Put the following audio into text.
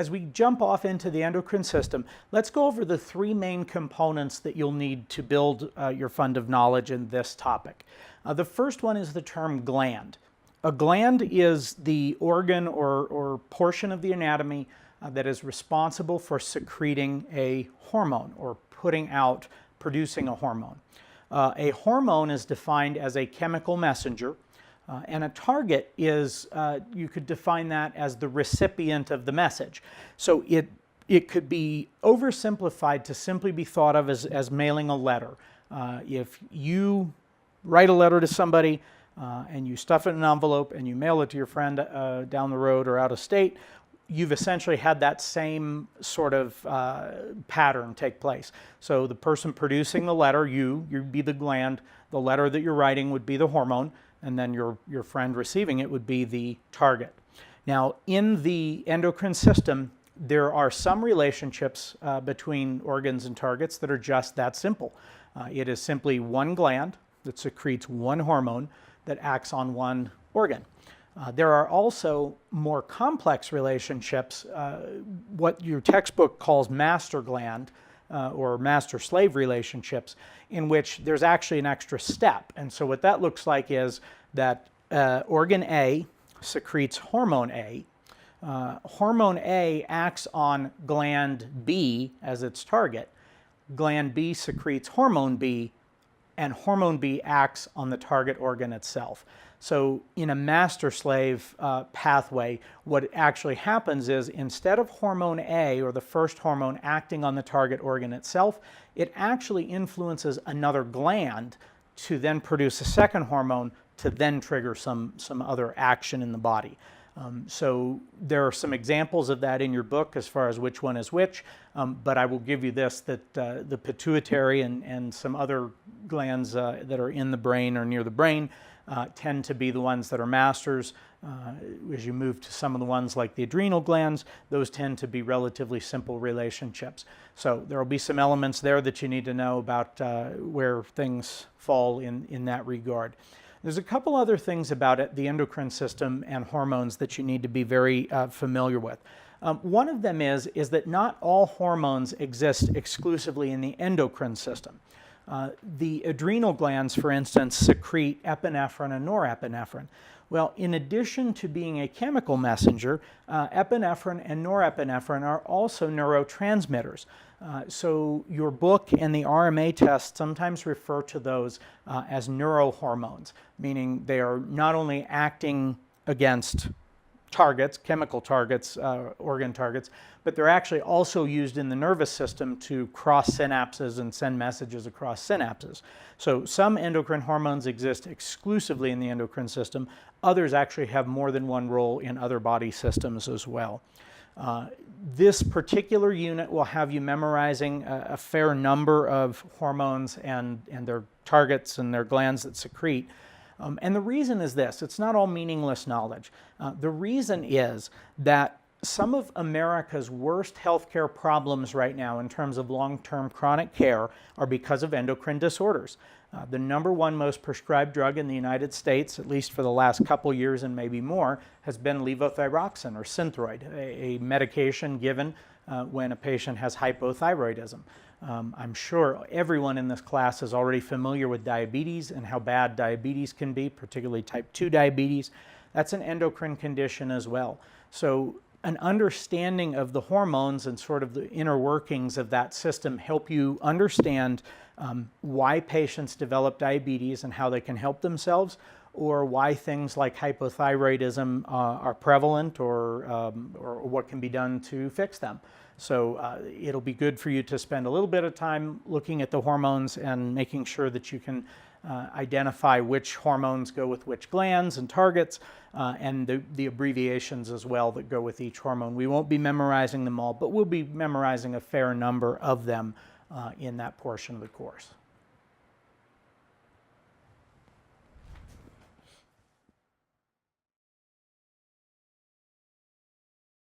as we jump off into the endocrine system, let's go over the three main components that you'll need to build your fund of knowledge in this topic. The first one is the term gland. A gland is the organ or portion of the anatomy that is responsible for secreting a hormone or producing a hormone. A hormone is defined as a chemical messenger, and a target is, you could define that as the recipient of the message. So it could be oversimplified to simply be thought of as mailing a letter. If you write a letter to somebody and you stuff it in an envelope and you mail it to your friend down the road or out of state, you've essentially had that same sort of pattern take place. So the person producing the letter, you'd be the gland, the letter that you're writing would be the hormone, and then your friend receiving it would be the target. Now, in the endocrine system, there are some relationships between organs and targets that are just that simple. It is simply one gland that secretes one hormone that acts on one organ. There are also more complex relationships, what your textbook calls master gland or master-slave relationships, in which there's actually an extra step. And so what that looks like is that organ A secretes hormone A. Hormone A acts on gland B as its target. Gland B secretes hormone B, and hormone B acts on the target organ itself. So in a master-slave pathway, what actually happens is instead of hormone A, or the first hormone, acting on the target organ itself, it actually influences another gland to then produce a second hormone to then trigger some other action in the body. So there are some examples of that in your book as far as which one is which, but I will give you this, that the pituitary and some other glands that are in the brain or near the brain tend to be the ones that are masters. As you move to some of the ones like the adrenal glands, those tend to be relatively simple relationships. So there will be some elements there that you need to know about where things fall in that regard. There's a couple other things about it, the endocrine system and hormones, that you need to be very familiar with. One of them is that not all hormones exist exclusively in the endocrine system. The adrenal glands, for instance, secrete epinephrine and norepinephrine. Well, in addition to being a chemical messenger, epinephrine and norepinephrine are also neurotransmitters. So your book and the RMA test sometimes refer to those as neurohormones, meaning they are not only acting against targets, chemical targets, organ targets, but they're actually also used in the nervous system to cross synapses and send messages across synapses. So some endocrine hormones exist exclusively in the endocrine system. Others actually have more than one role in other body systems as well. This particular unit will have you memorizing a fair number of hormones and their targets and their glands that secrete. And the reason is this: it's not all meaningless knowledge. The reason is that some of America's worst healthcare problems right now in terms of long-term chronic care are because of endocrine disorders. The #1 most prescribed drug in the United States, at least for the last couple years and maybe more, has been levothyroxine or Synthroid, a medication given when a patient has hypothyroidism. I'm sure everyone in this class is already familiar with diabetes and how bad diabetes can be, particularly type 2 diabetes. That's an endocrine condition as well. So an understanding of the hormones and sort of the inner workings of that system help you understand why patients develop diabetes and how they can help themselves, or why things like hypothyroidism are prevalent, or what can be done to fix them. So it'll be good for you to spend a little bit of time looking at the hormones and making sure that you can identify which hormones go with which glands and targets, and the abbreviations as well that go with each hormone. We won't be memorizing them all, but we'll be memorizing a fair number of them in that portion of the course.